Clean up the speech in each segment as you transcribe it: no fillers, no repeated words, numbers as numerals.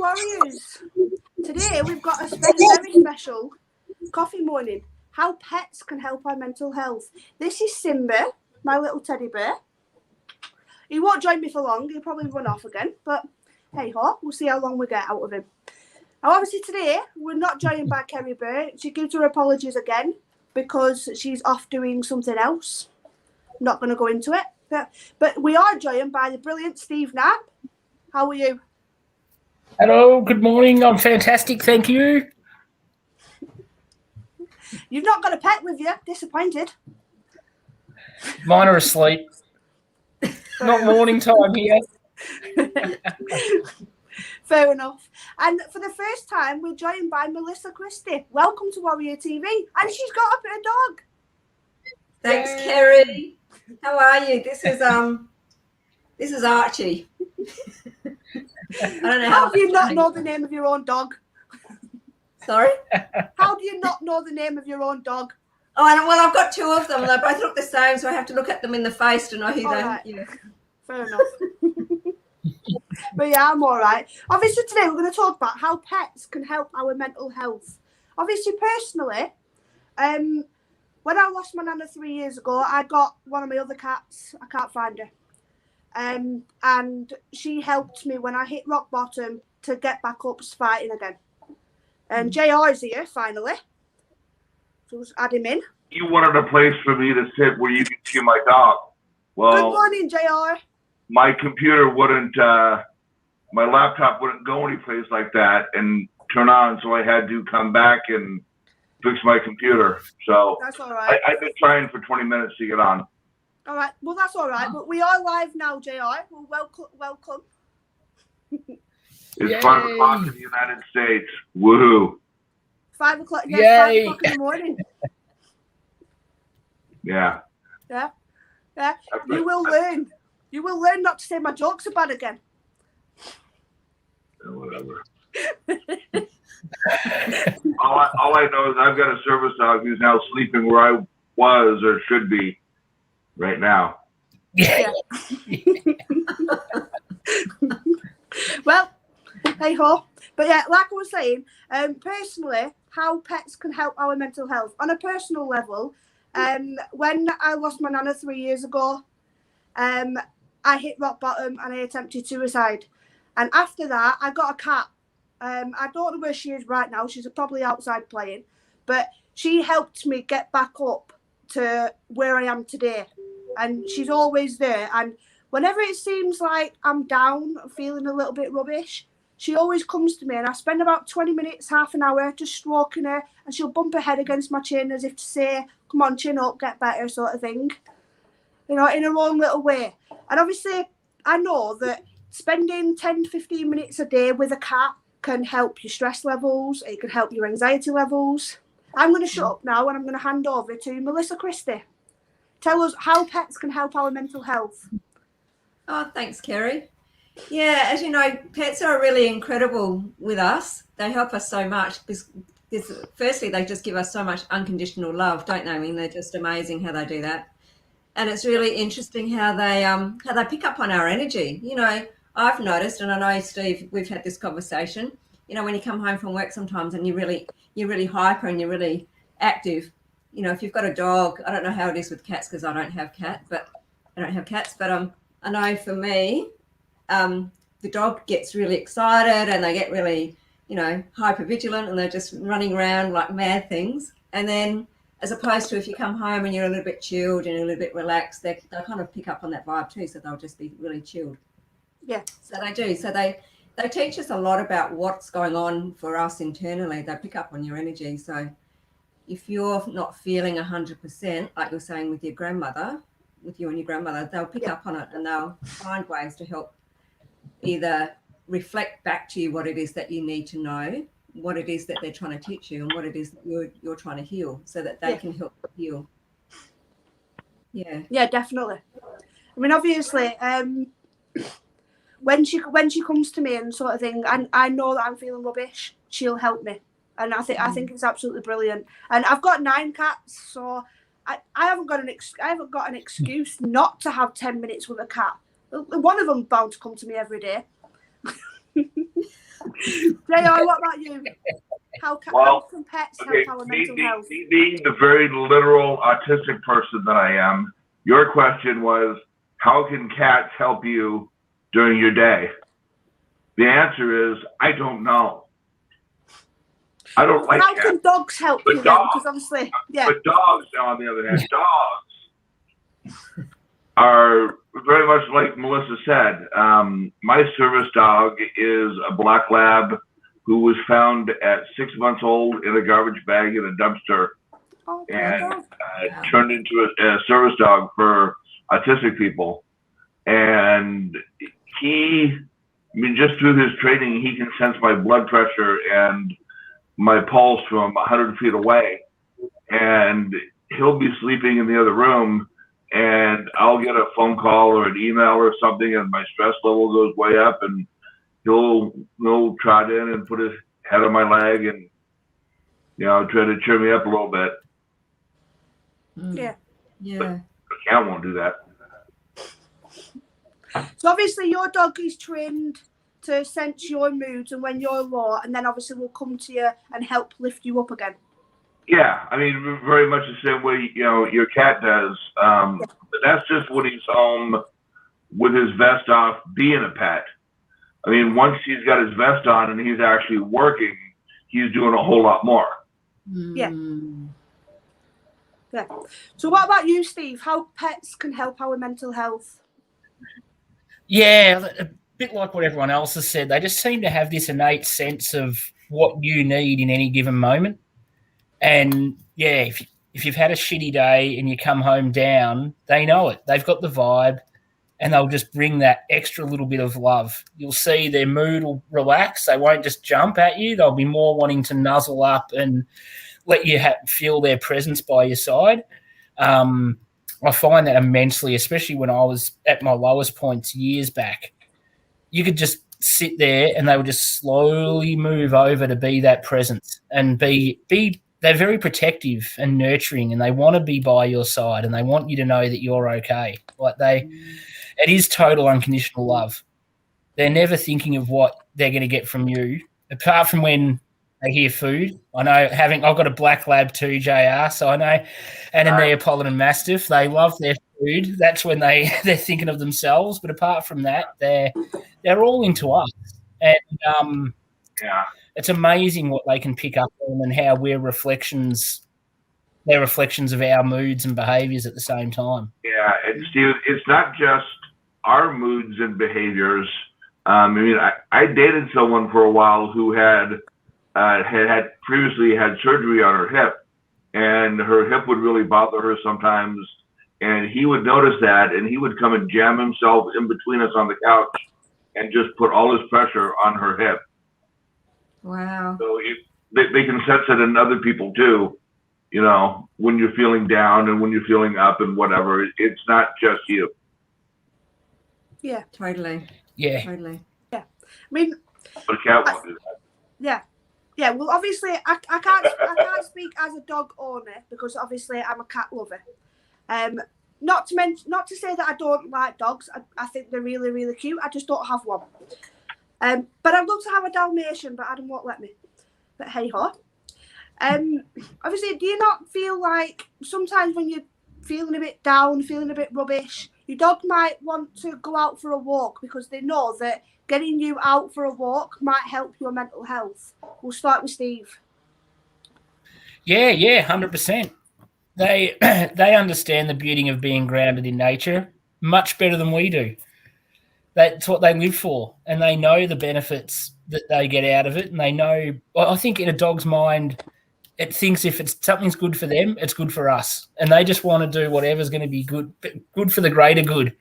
Warriors. Today we've got a very special coffee morning. How pets can help our mental health. This is Simba, my little teddy bear. He won't join me for long. He'll probably run off again. But hey ho, we'll see how long we get out of him. Now, obviously today we're not joined by Kerry Bear. She gives her apologies again because she's off doing something else. Not going to go into it. But we are joined by the brilliant Steve Knapp. How are you? Hello, good morning. I'm fantastic, thank you. You've not got a pet with you. Disappointed. Mine are asleep. Not morning time here. Fair enough. And for the first time, we're joined by Melissa Christie. Welcome to Warrior TV. And she's got a bit of dog. Thanks, Kerry. How are you? This is Archie. I don't know how do you not know the name of your own dog? Sorry? How do you not know the name of your own dog? Oh, well, I've got two of them. They both look the same, so I have to look at them in the face to know who they are. Right. Yeah. Fair enough. But yeah, I'm all right. Obviously, today we're going to talk about how pets can help our mental health. Obviously, personally, when I lost my nana 3 years ago, I got one of my other cats. I can't find her. And she helped me when I hit rock bottom to get back up fighting again. And JR is here finally. So just add him in. You wanted a place for me to sit where you could see my dog. Well, good morning, JR. My computer wouldn't, my laptop wouldn't go anyplace like that and turn on, so I had to come back and fix my computer. So that's all right. I've been trying for 20 minutes to get on. All right. Well, that's all right. But we are live now, JR. Well, welcome. It's 5 o'clock in the United States. Woohoo. 5 o'clock. Yeah, 5 o'clock in the morning. Yeah. Yeah. Yeah. You will learn. You will learn not to say my jokes are bad again. Whatever. all I know is I've got a service dog who's now sleeping where I was or should be right now. Yeah. Well, hey ho. But yeah, like I was saying, personally, how pets can help our mental health. On a personal level, when I lost my nana 3 years ago, I hit rock bottom and I attempted suicide. And after that, I got a cat. I don't know where she is right now. She's probably outside playing. But she helped me get back up to where I am today. And she's always there. And whenever it seems like I'm down, feeling a little bit rubbish, she always comes to me. And I spend about 20 minutes, half an hour just stroking her. And she'll bump her head against my chin as if to say, come on, chin up, get better, sort of thing. You know, in her own little way. And obviously, I know that spending 10, 15 minutes a day with a cat can help your stress levels. It can help your anxiety levels. I'm going to shut up now and I'm going to hand over to Melissa Christie. Tell us how pets can help our mental health. Oh, thanks, Kerry. Yeah, as you know, pets are really incredible with us. They help us so much because firstly, they just give us so much unconditional love, don't they? I mean, they're just amazing how they do that. And it's really interesting how they pick up on our energy. You know, I've noticed, and I know, Steve, we've had this conversation, you know, when you come home from work sometimes and you're really hyper and you're really active, you know, if you've got a dog, I don't know how it is with cats because I don't have cats, but I know for me, the dog gets really excited and they get really, you know, hyper vigilant and they're just running around like mad things. And then as opposed to if you come home and you're a little bit chilled and a little bit relaxed, they'll kind of pick up on that vibe too. So they'll just be really chilled. Yeah. So they do. So they teach us a lot about what's going on for us internally. They pick up on your energy. So if you're not feeling 100%, like you're saying with your grandmother, with you and your grandmother, they'll pick up on it and they'll find ways to help either reflect back to you what it is that you need to know, what it is that they're trying to teach you and what it is that you're trying to heal so that they can help heal. Yeah, definitely. I mean, obviously, when she comes to me and sort of thing, and I know that I'm feeling rubbish, she'll help me, and I think it's absolutely brilliant. And I've got 9 cats, so I haven't got an excuse not to have 10 minutes with a cat. One of them bound to come to me every day. JR, what about you? How can pets help our mental health? Me being the very literal autistic person that I am, your question was, how can cats help you during your day? The answer is, I don't know. I don't like How cats. can dogs help But you dogs- then? Because obviously, yeah. But dogs, on the other hand, dogs are very much like Melissa said. My service dog is a black lab who was found at 6 months old in a garbage bag in a dumpster Oh, and turned into a service dog for autistic people. And just through his training, he can sense my blood pressure and my pulse from 100 feet away. And he'll be sleeping in the other room, and I'll get a phone call or an email or something, and my stress level goes way up, and he'll trot in and put his head on my leg and, try to cheer me up a little bit. Yeah. Yeah. The cat won't do that. So obviously your dog is trained to sense your moods and when you're low, and then obviously will come to you and help lift you up again. Yeah, I mean, very much the same way, your cat does. But that's just when he's home with his vest off being a pet. I mean, once he's got his vest on and he's actually working, he's doing a whole lot more. Yeah. Yeah. So what about you, Steve? How pets can help our mental health? Yeah, a bit like what everyone else has said. They just seem to have this innate sense of what you need in any given moment. And yeah, if you've had a shitty day and you come home down, they know it. They've got the vibe, and they'll just bring that extra little bit of love. You'll see their mood will relax. They won't just jump at you. They'll be more wanting to nuzzle up and let you feel their presence by your side. I find that immensely, especially when I was at my lowest points years back. You could just sit there and they would just slowly move over to be that presence and be they're very protective and nurturing, and they want to be by your side, and they want you to know that you're okay. It is total unconditional love. They're never thinking of what they're going to get from you, apart from when they hear food. I know I've got a black lab too, JR, so I know, and a Neapolitan Mastiff. They love their food. That's when they're thinking of themselves. But apart from that, they're all into us, and it's amazing what they can pick up on and how they're reflections of our moods and behaviours at the same time. Yeah, and Steve, it's not just our moods and behaviors. I dated someone for a while who had previously had surgery on her hip, and her hip would really bother her sometimes, and he would notice that, and he would come and jam himself in between us on the couch and just put all his pressure on her hip. Wow. So they can sense it in other people too, when you're feeling down and when you're feeling up and whatever. It's not just you. Yeah. Totally. Yeah. Totally. Yeah. I mean, But a cat won't do that. yeah. Yeah, well, obviously, I can't speak as a dog owner because obviously I'm a cat lover. Not to say that I don't like dogs. I think they're really, really cute. I just don't have one. But I'd love to have a Dalmatian, but Adam won't let me. But hey ho. Obviously, do you not feel like sometimes when you're feeling a bit down, feeling a bit rubbish, your dog might want to go out for a walk because they know that getting you out for a walk might help your mental health? We'll start with Steve. Yeah, 100%. They understand the beauty of being grounded in nature much better than we do. That's what they live for, and they know the benefits that they get out of it. And they know, I think in a dog's mind, it thinks if something's good for them, it's good for us, and they just want to do whatever's going to be good for the greater good.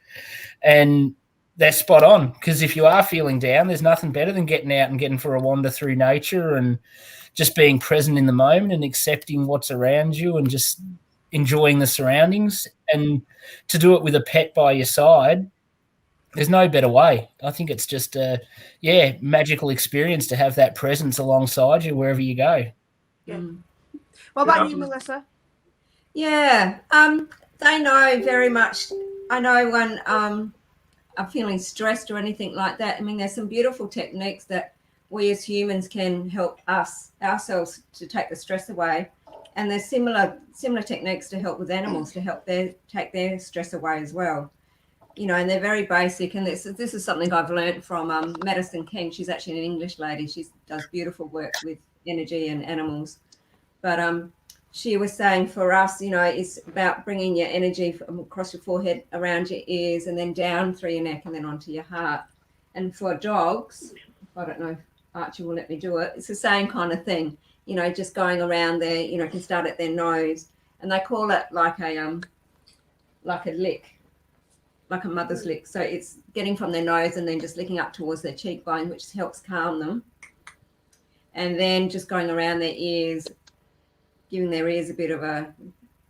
And they're spot on, because if you are feeling down, there's nothing better than getting out and getting for a wander through nature and just being present in the moment and accepting what's around you and just enjoying the surroundings. And to do it with a pet by your side, there's no better way. I think it's just a magical experience to have that presence alongside you wherever you go. Yeah. What about you, Melissa? Yeah, they know very much. I know when I'm feeling stressed or anything like that. I mean, there's some beautiful techniques that we as humans can help ourselves to take the stress away. And there's similar techniques to help with animals to help take their stress away as well. You know, and they're very basic. And this is something I've learned from Madison King. She's actually an English lady. She does beautiful work with energy and animals. But she was saying for us, you know, it's about bringing your energy from across your forehead, around your ears, and then down through your neck and then onto your heart. And for dogs, I don't know if Archie will let me do it, it's the same kind of thing. You know, just going around there, you know, can start at their nose, and they call it like a lick, like a mother's lick. So it's getting from their nose and then just licking up towards their cheekbone, which helps calm them. And then just going around their ears, giving their ears a bit of a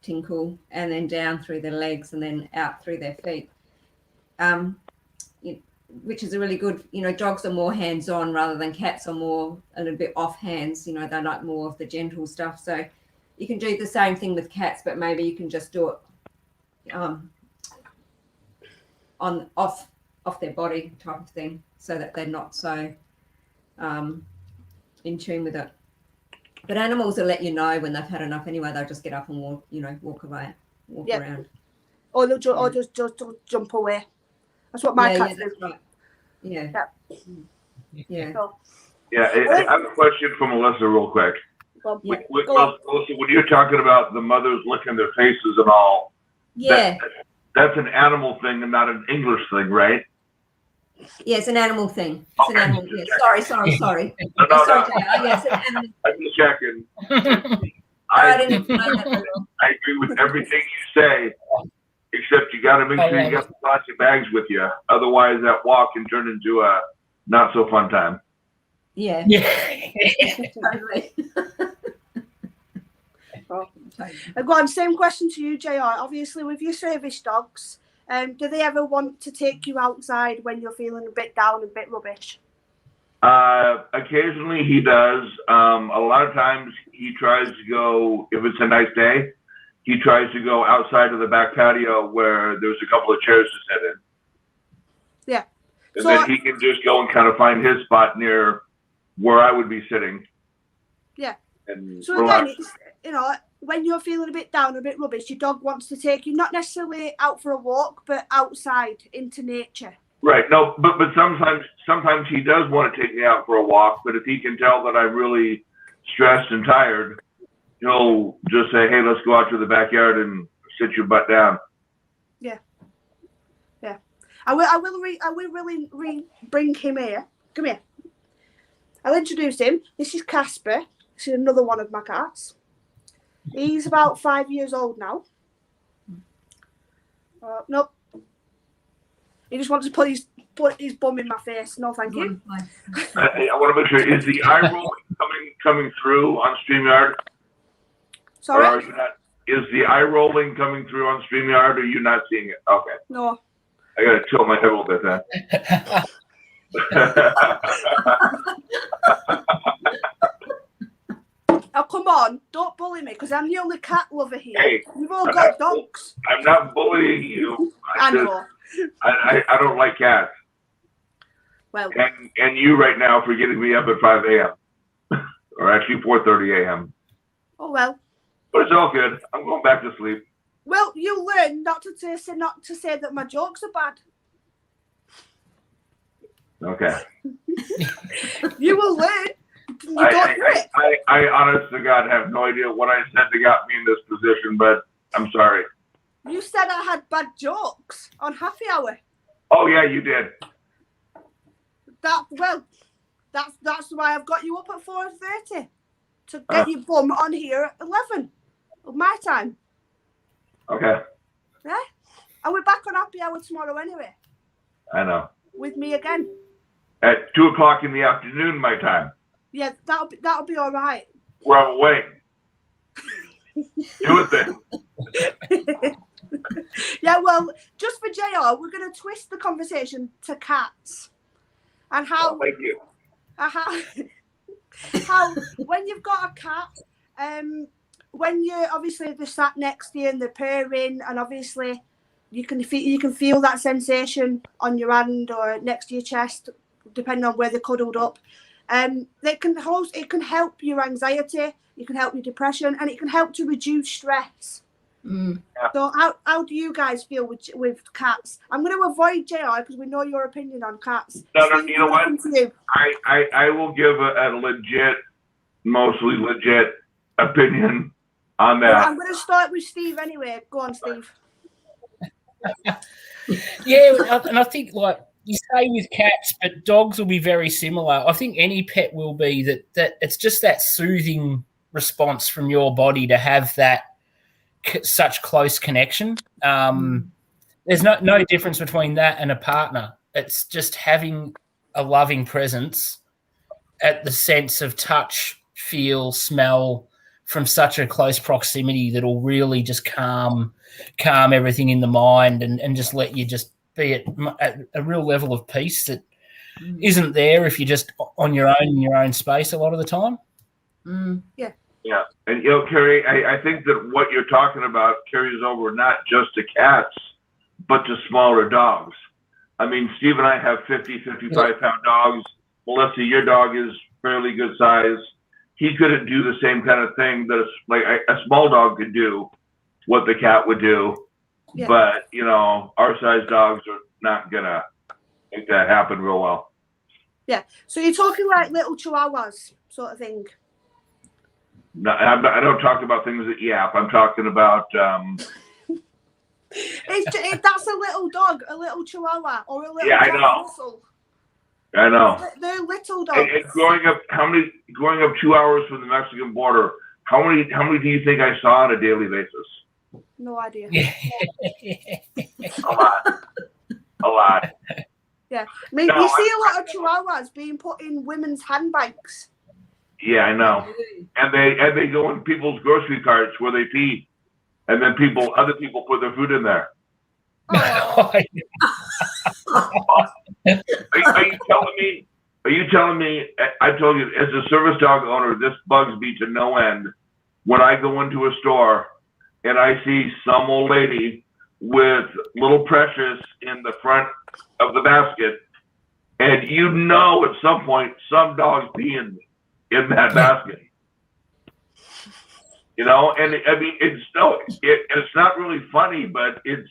tinkle, and then down through their legs and then out through their feet. Which is a really good, you know, dogs are more hands-on rather than cats are more a little bit off hands, you know, they like more of the gentle stuff. So you can do the same thing with cats, but maybe you can just do it off their body type of thing, so that they're not so in tune with it. But animals will let you know when they've had enough anyway. They'll just get up and walk away, walk around. Or they'll just jump away. That's what my cat does. Right. Yeah. So, I have a question for Melissa real quick. Melissa, when you're talking about the mothers licking their faces and all, that's an animal thing and not an English thing, right? Yeah, it's an animal thing. It's an animal. Yeah. Sorry. Sorry, No. yes, an animal. I'm just checking. I didn't know that. I agree with everything you say, except you got to make sure you got the plastic bags with you. Otherwise, that walk can turn into a not so fun time. Yeah. Totally. I've got same question to you, JR. Obviously, with your service dogs, do they ever want to take you outside when you're feeling a bit down, a bit rubbish? Occasionally he does. A lot of times he tries to go, if it's a nice day, he tries to go outside of the back patio where there's a couple of chairs to sit in. Yeah. And then he can just go and kind of find his spot near where I would be sitting. Yeah. And so again, it's, you know, when you're feeling a bit down, a bit rubbish, your dog wants to take you not necessarily out for a walk, but outside into nature. Right. No, but sometimes he does want to take me out for a walk. But if he can tell that I'm really stressed and tired, he'll just say, "Hey, let's go out to the backyard and sit your butt down." Yeah. Yeah. I will really bring him here. Come here. I'll introduce him. This is Casper. This is another one of my cats. He's about 5 years old now. Nope. He just wants to put his bum in my face. No, thank you. I want to make sure, is the eye roll coming through on StreamYard? Sorry? Or are you not, is the eye rolling coming through on StreamYard, or are you not seeing it? Okay. No. I got to tilt my head a little bit then. Oh, come on. Don't bully me, because I'm the only cat lover here. Hey, You've all got dogs. I'm not bullying you. I know. I don't like cats. Well, and you right now for getting me up at 5 a.m. or actually 4:30 a.m. Oh well. But it's all good. I'm going back to sleep. Well, you learn not to say that my jokes are bad. Okay. You will learn. You don't do it. I honest to God have no idea what I said that got me in this position, but I'm sorry. You said I had bad jokes on Happy Hour. Oh yeah, you did. That's why I've got you up at 4:30 to get your bum on here at 11 of my time. Okay. Yeah, and we're back on Happy Hour tomorrow anyway. I know. With me again. At 2 o'clock in the afternoon, my time. Yeah, that'll be all right. Where I'm awake. Do it then. Yeah, well, just for JR, we're going to twist the conversation to cats and how. Oh, thank you. How when you've got a cat, when you're obviously they're sat next to you and they're purring, and obviously you can feel that sensation on your hand or next to your chest, depending on where they're cuddled up. It can help your anxiety, it can help your depression, and it can help to reduce stress. So how do you guys feel with cats? I'm going to avoid JR because we know your opinion on cats. No, Steve, you know what? you. I will give a mostly legit opinion on that. Well, I'm going to start with Steve anyway. Go on, Steve. Yeah, and I think like you say with cats, but dogs will be very similar. I think any pet will be that it's just that soothing response from your body to have that such close connection. There's no difference between that and a partner. It's just having a loving presence at the sense of touch, feel, smell from such a close proximity that'll really just calm everything in the mind and just let you just be at a real level of peace that isn't there if you're just on your own in your own space a lot of the time. Yeah. Yeah. And, Carrie, I think that what you're talking about carries over not just to cats, but to smaller dogs. I mean, Steve and I have 50, 55-pound dogs. Melissa, your dog is fairly good size. He couldn't do the same kind of thing that a small dog could do, what the cat would do. Yeah. But, our size dogs are not going to make that happen real well. Yeah. So you're talking like little chihuahuas sort of thing? No, I don't talk about things that yap. I'm talking about... that's a little dog, a little chihuahua, or a little I know. Russell. I know. They're little dogs. And growing up 2 hours from the Mexican border, how many do you think I saw on a daily basis? No idea. A lot. Yeah, I mean, you see a lot of chihuahuas being put in women's handbags. Yeah, I know. And they go in people's grocery carts where they pee, and then other people put their food in there. Oh. Are you telling me? I told you, as a service dog owner, this bugs me to no end. When I go into a store and I see some old lady with little Precious in the front of the basket, and at some point some dog's peeing in that basket. And I mean, it's not really funny, but it's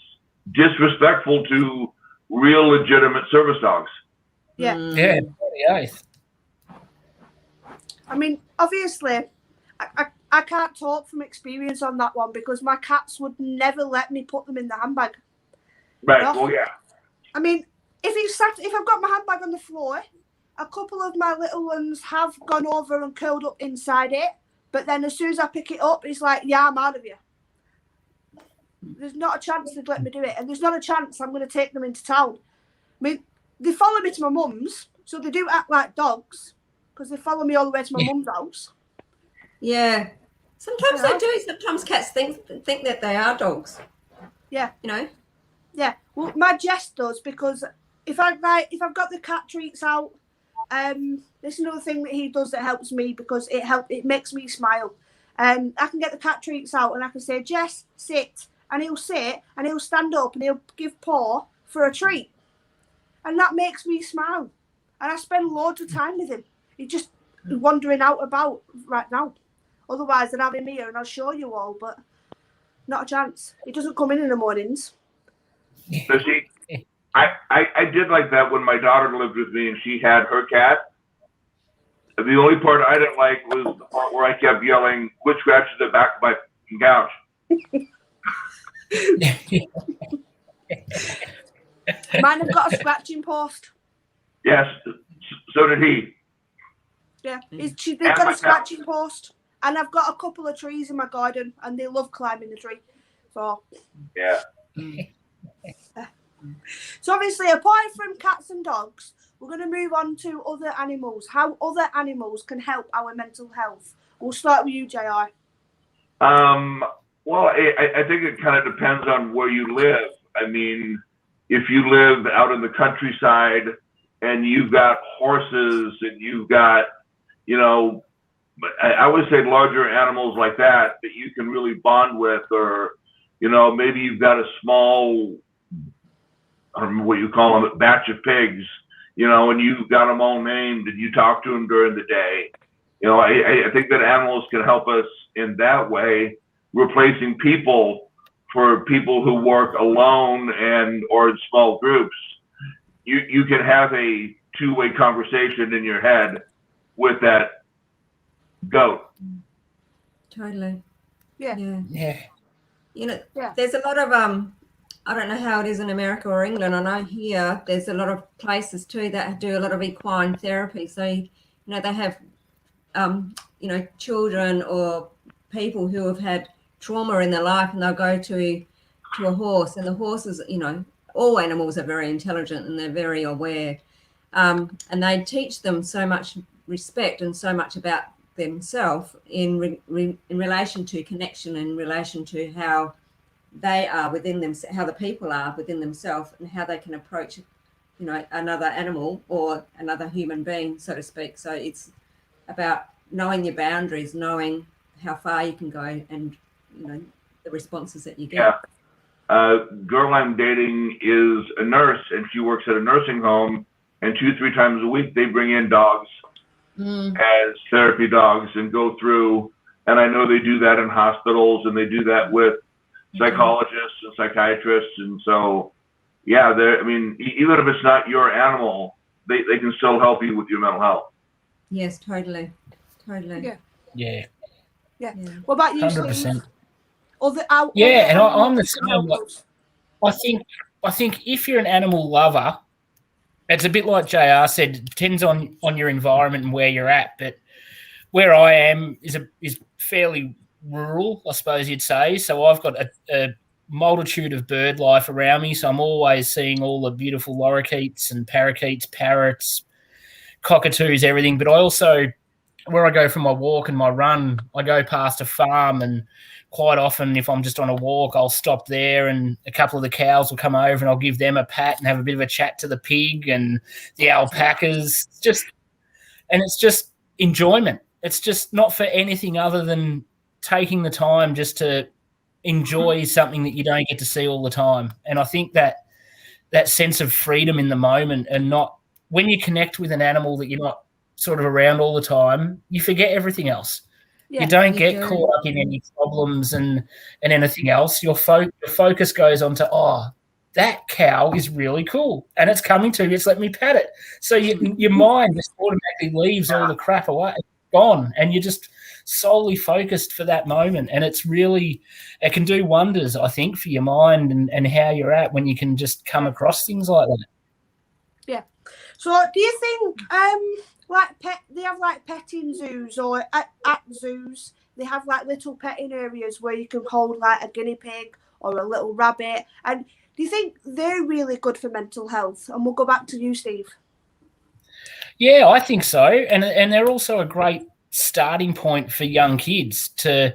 disrespectful to real legitimate service dogs. Yeah. Yeah. I mean, obviously, I can't talk from experience on that one because my cats would never let me put them in the handbag. Right. Well, yeah. I mean, if I've got my handbag on the floor, a couple of my little ones have gone over and curled up inside it. But then as soon as I pick it up, it's like, yeah, I'm out of here. There's not a chance they'd let me do it. And there's not a chance I'm going to take them into town. I mean, they follow me to my mum's, so they do act like dogs because they follow me all the way to my mum's house. Yeah. Sometimes they do. Sometimes cats think that they are dogs. Yeah. Yeah. Well, my Jess does because if I've got the cat treats out, there's another thing that he does that helps me because it makes me smile. I can get the cat treats out and I can say, Jess, sit, and he'll sit and he'll stand up and he'll give paw for a treat, and that makes me smile. And I spend loads of time with him. He's just wandering out about right now. Otherwise, I'd have him here and I'll show you all, but not a chance. He doesn't come in the mornings. So see, I did like that when my daughter lived with me and she had her cat. The only part I didn't like was the part where I kept yelling, "Quit scratching the back of my couch." Mine have got a scratching post. Yes, so did he. Yeah, they've got a scratching post. And I've got a couple of trees in my garden and they love climbing the tree. So, yeah. So obviously, apart from cats and dogs, we're going to move on to other animals. How other animals can help our mental health. We'll start with you, JR. Well, I think it kind of depends on where you live. I mean, if you live out in the countryside and you've got horses and you've got, but I would say larger animals like that you can really bond with, or, maybe you've got a small, I don't know what you call them, a batch of pigs, you know, and you got them all named and you talk to them during the day. You know, I think that animals can help us in that way, replacing people for people who work alone and or in small groups. You can have a two-way conversation in your head with that goat. Totally. Yeah. Yeah. You know, Yeah. there's a lot of I don't know how it is in America or England. I know here there's a lot of places too that do a lot of equine therapy. So, you know, they have you know, children or people who have had trauma in their life, and they'll go to a horse, and the horses, you know, all animals are very intelligent and they're very aware, and they teach them so much respect and so much about themselves in relation to connection, in relation to how they are within them, how the people are within themselves, and how they can approach, you know, another animal or another human being, so to speak. So it's about knowing your boundaries, knowing how far you can go, and, you know, the responses that you get. Yeah. Girl I'm dating is a nurse, and she works at a nursing home, and 2-3 times a week they bring in dogs as therapy dogs and go through, and I know they do that in hospitals, and they do that with psychologists and psychiatrists. And so, yeah, I mean, even if it's not your animal, they can still help you with your mental health. Yes, totally. Yeah. What about you, 100%. Steve? Yeah, and I'm the same. I think if you're an animal lover, it's a bit like JR said. It depends on your environment and where you're at. But where I am is fairly rural, I suppose you'd say. So I've got a multitude of bird life around me. So I'm always seeing all the beautiful lorikeets and parakeets, parrots, cockatoos, everything. But I also, where I go for my walk and my run, I go past a farm, and quite often if I'm just on a walk, I'll stop there and a couple of the cows will come over and I'll give them a pat and have a bit of a chat to the pig and the alpacas. It's just enjoyment. It's just not for anything other than taking the time just to enjoy something that you don't get to see all the time. And I think that sense of freedom in the moment, and not when you connect with an animal that you're not sort of around all the time, you forget everything else. Yeah, you don't get caught up in any problems and anything else. Your focus goes on to, oh, that cow is really cool and it's coming to me. It's let me pat it. So your mind just automatically leaves all the crap away. It's gone, and you're just solely focused for that moment. And it's really, it can do wonders, I think, for your mind and how you're at when you can just come across things like that. Yeah. So do you think they have like petting zoos, or at zoos they have like little petting areas where you can hold like a guinea pig or a little rabbit? And do you think they're really good for mental health? And we'll go back to you, Steve. Yeah, I think so. And they're also a great starting point for young kids to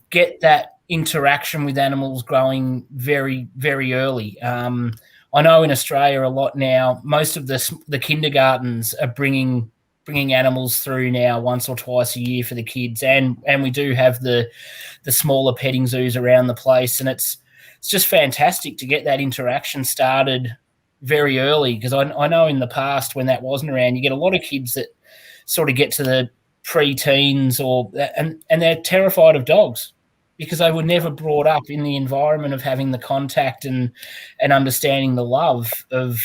get that interaction with animals growing very, very early. I know in Australia a lot now, most of the kindergartens are bringing animals through now once or twice a year for the kids, and we do have the smaller petting zoos around the place, and it's just fantastic to get that interaction started very early, because I know in the past when that wasn't around, you get a lot of kids that sort of get to the pre-teens and they're terrified of dogs because they were never brought up in the environment of having the contact and understanding the love of.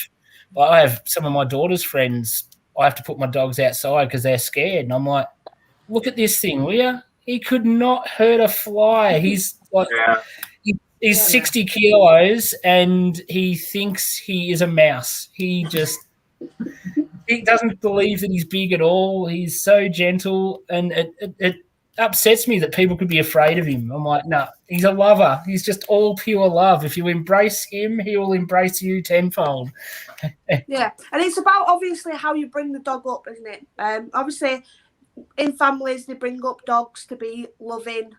I have some of my daughter's friends, I have to put my dogs outside because they're scared. And I'm like, look at this thing, will you? He could not hurt a fly. He's like, he's 60 kilos and he thinks he is a mouse. He doesn't believe that he's big at all. He's so gentle, and it upsets me that people could be afraid of him. I'm like, no, he's a lover. He's just all pure love. If you embrace him, he will embrace you tenfold. Yeah, and it's about obviously how you bring the dog up, isn't it? Obviously, in families, they bring up dogs to be loving,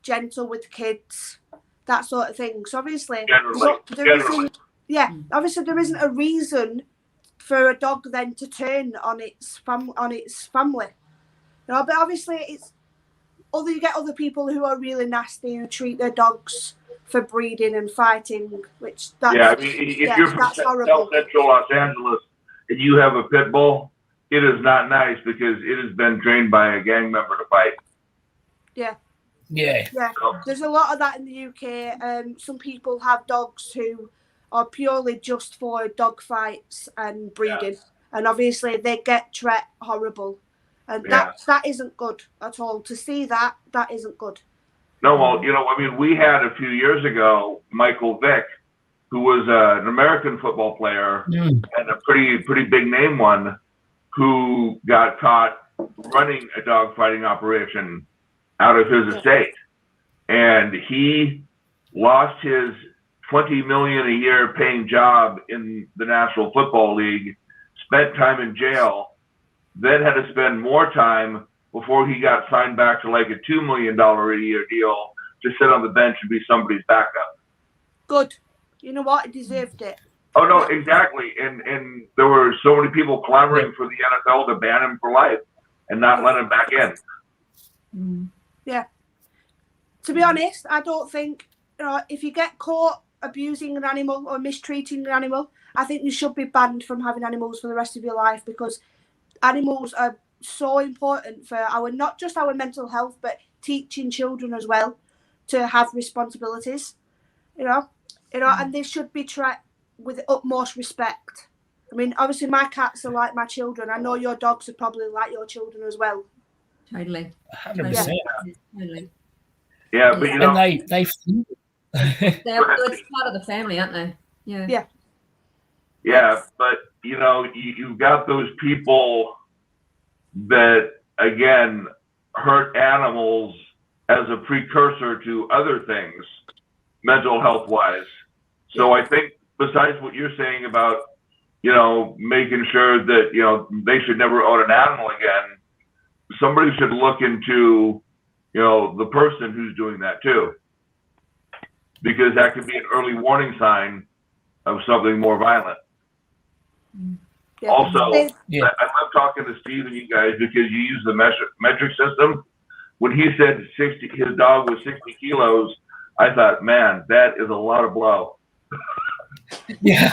gentle with kids, that sort of thing. So obviously, obviously there isn't a reason for a dog then to turn on its family. You know, but obviously you get other people who are really nasty who treat their dogs for breeding and fighting, which that's, I mean, if you're from South Central Los Angeles, and you have a pit bull, it is not nice because it has been trained by a gang member to fight. Yeah. Yeah, there's a lot of that in the UK. Some people have dogs who are purely just for dog fights and breeding, and obviously they get treated horrible, and that isn't good at all. To see that isn't good. No, well, you know, I mean, we had a few years ago Michael Vick, who was an American football player and a pretty big name one, who got caught running a dog fighting operation out of his estate, and he lost his $20 million a year paying job in the National Football League, spent time in jail, then had to spend more time before he got signed back to like a $2 million a year deal to sit on the bench and be somebody's backup. Good. You know what? He deserved it. Oh no, exactly. And there were so many people clamoring for the NFL to ban him for life and not let him back in. Yeah. To be honest, I don't think, you know, if you get caught abusing an animal or mistreating an animal, I think you should be banned from having animals for the rest of your life, because animals are so important for not just our mental health, but teaching children as well to have responsibilities, you know, and they should be treated with utmost respect. I mean, obviously my cats are like my children. I know your dogs are probably like your children as well. Totally. 100%. Totally. Yeah, but you know, And they They're part of the family, aren't they? Yeah. Yeah, but you know, you've got those people that again hurt animals as a precursor to other things, mental health wise. So I think besides what you're saying about, you know, making sure that, you know, they should never own an animal again, somebody should look into, you know, the person who's doing that too, because that could be an early warning sign of something more violent. Yeah. Also, They- I love talking to Steve and you guys because you use the metric system. When he said his dog was 60 kilos, I thought, man, that is a lot of blow. Yeah.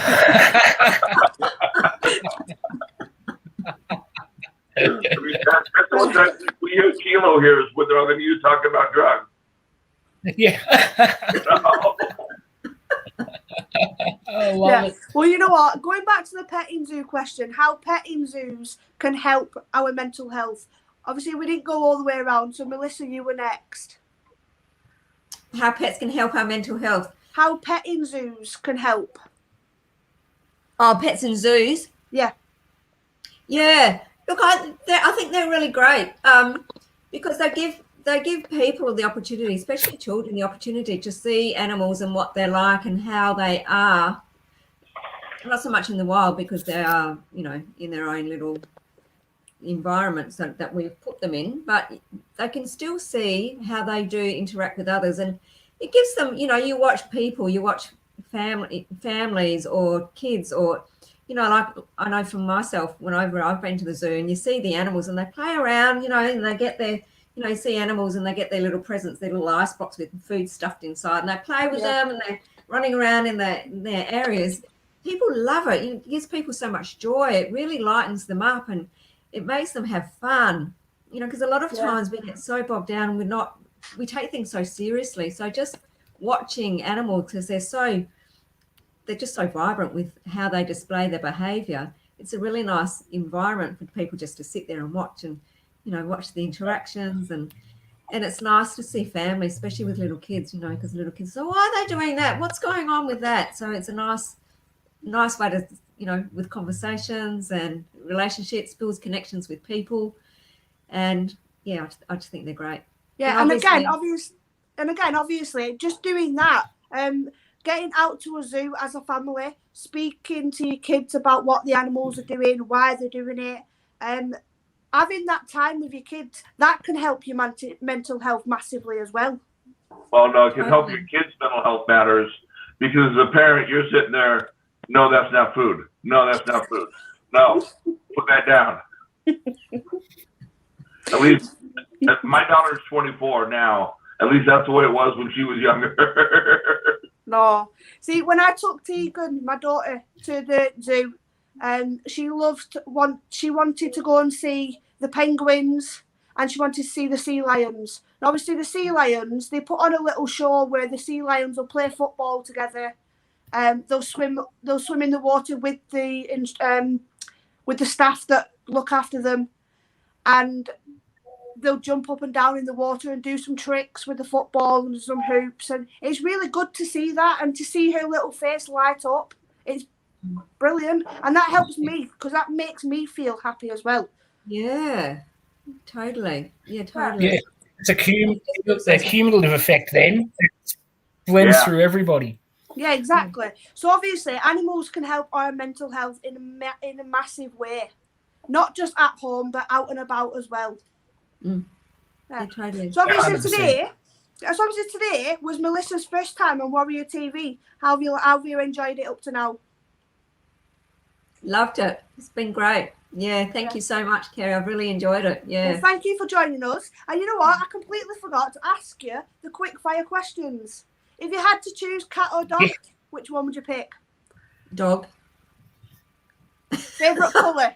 I mean, that's what we use kilo here is when they're going to use talking about drugs. Yeah. You know? I love it. Well, you know what? Going back to the petting zoo question, how petting zoos can help our mental health. Obviously, we didn't go all the way around, so Melissa, you were next. How pets can help our mental health. How petting zoos can help. Oh, pets and zoos. Yeah. Yeah. Look, I think they're really great because they give people the opportunity, especially children, the opportunity to see animals and what they're like and how they are. Not so much in the wild because they are, you know, in their own little environments that we've put them in, but they can still see how they do interact with others, and it gives them, you know, you watch people, you watch families or kids, or, you know, like I know from myself, whenever I've been to the zoo and you see the animals and they play around, you know, and they get their, you know, you see animals and they get their little presents, their little ice box with food stuffed inside, and they play with them and they're running around in their areas. People love it. It gives people so much joy. It really lightens them up and it makes them have fun, you know, because a lot of times we get so bogged down and we take things so seriously. So just watching animals, because they're just so vibrant with how they display their behavior. It's a really nice environment for people just to sit there and watch and, you know, watch the interactions. And it's nice to see families, especially with little kids, you know, because little kids say, why are they doing that? What's going on with that? So it's a nice way to, you know, with conversations and relationships, builds connections with people. And yeah, I just think they're great. Yeah, and again, obviously, just doing that, getting out to a zoo as a family, speaking to your kids about what the animals are doing, why they're doing it, having that time with your kids, that can help your mental health massively as well. Well, no, it can help your kids' mental health matters because as a parent, you're sitting there, no, that's not food. No, that's not food. No, put that down. At least my daughter's 24 now. At least that's the way it was when she was younger. No. See, when I took Tegan, my daughter, to the zoo, She wanted to go and see the penguins, and she wanted to see the sea lions. And obviously, the sea lions, they put on a little show where the sea lions will play football together. They'll swim in the water with the staff that look after them, and they'll jump up and down in the water and do some tricks with the football and some hoops. And it's really good to see that, and to see her little face light up. It's brilliant, and that helps me because that makes me feel happy as well. Yeah, totally. Yeah, totally. Yeah, it's a cumulative effect then. It blends through everybody. Yeah, exactly. So obviously, animals can help our mental health in a massive way, not just at home but out and about as well. Yeah, totally. So obviously today was Melissa's first time on Warrior TV. How have you enjoyed it up to now? Loved it. It's been great. Yeah, thank you so much, Kerry. I've really enjoyed it. Yeah. Well, thank you for joining us. And you know what? I completely forgot to ask you the quick fire questions. If you had to choose cat or dog, which one would you pick? Dog. Favorite colour?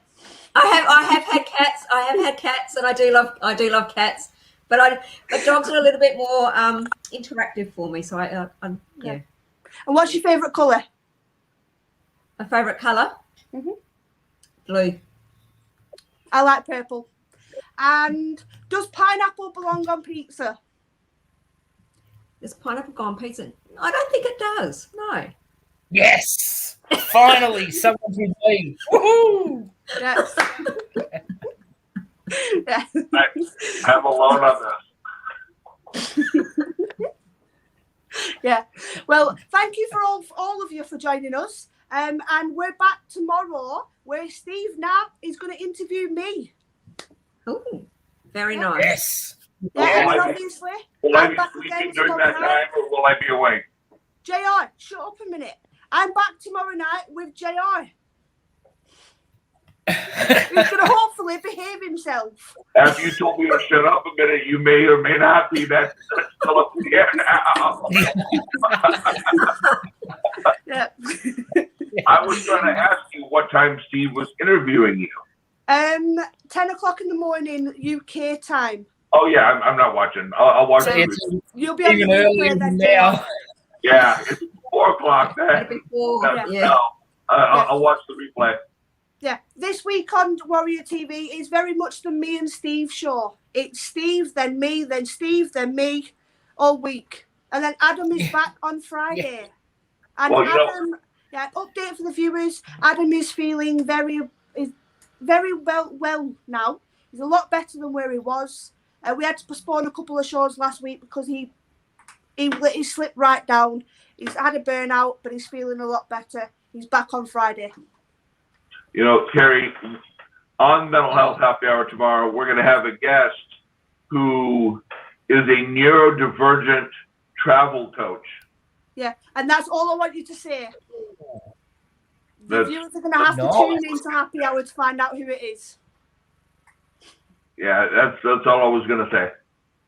I have had cats. I have had cats, and I do love cats. But dogs are a little bit more interactive for me. So yeah. And what's your favourite colour? My favourite colour? Blue. I like purple. And does pineapple belong on pizza? Does pineapple go on pizza? I don't think it does. No. Yes! Finally, someone's with me. Woohoo! Yes. Yeah. I'm alone on this. Yeah. Well, thank you for all of you for joining us. And we're back tomorrow where Steve now is going to interview me. Oh, very nice. Yes. Yeah, and obviously, Will I I'm be back sleeping again during tomorrow that night. time, or will I be awake? JR, shut up a minute. I'm back tomorrow night with JR. He's going to hopefully behave himself. After you told me to shut up a minute, you may or may not be. That's still up in the air now. Yeah. I was going to ask you what time Steve was interviewing you. 10 o'clock in the morning UK time. Oh yeah, I'm not watching. I'll watch So the it's replay. You'll be on the even earlier replay than then. now. Yeah, it's 4:00 then. Before, Yeah. yeah. No, I'll watch the replay. Yeah, this week on Warrior TV is very much the me and Steve show. It's Steve, then me, then Steve, then me, all week. And then Adam is back on Friday. And Well, you know- Adam, update for the viewers, Adam is feeling very well now. He's a lot better than where he was. We had to postpone a couple of shows last week because he slipped right down. He's had a burnout, but he's feeling a lot better. He's back on Friday. You know, Kerry, on Mental Health Happy Hour tomorrow, we're going to have a guest who is a neurodivergent travel coach. Yeah, and that's all I want you to say. The That's- viewers are going to have to Nice. tune into Happy Hour to find out who it is. Yeah, that's all I was going to say.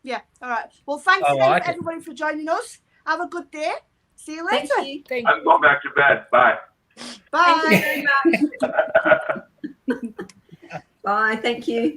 Yeah, all right. Well, thanks I again, like it. everybody, for joining us. Have a good day. See you later. Thank you. I'm going back to bed. Bye. Bye. Thank you very much. Bye. Thank you.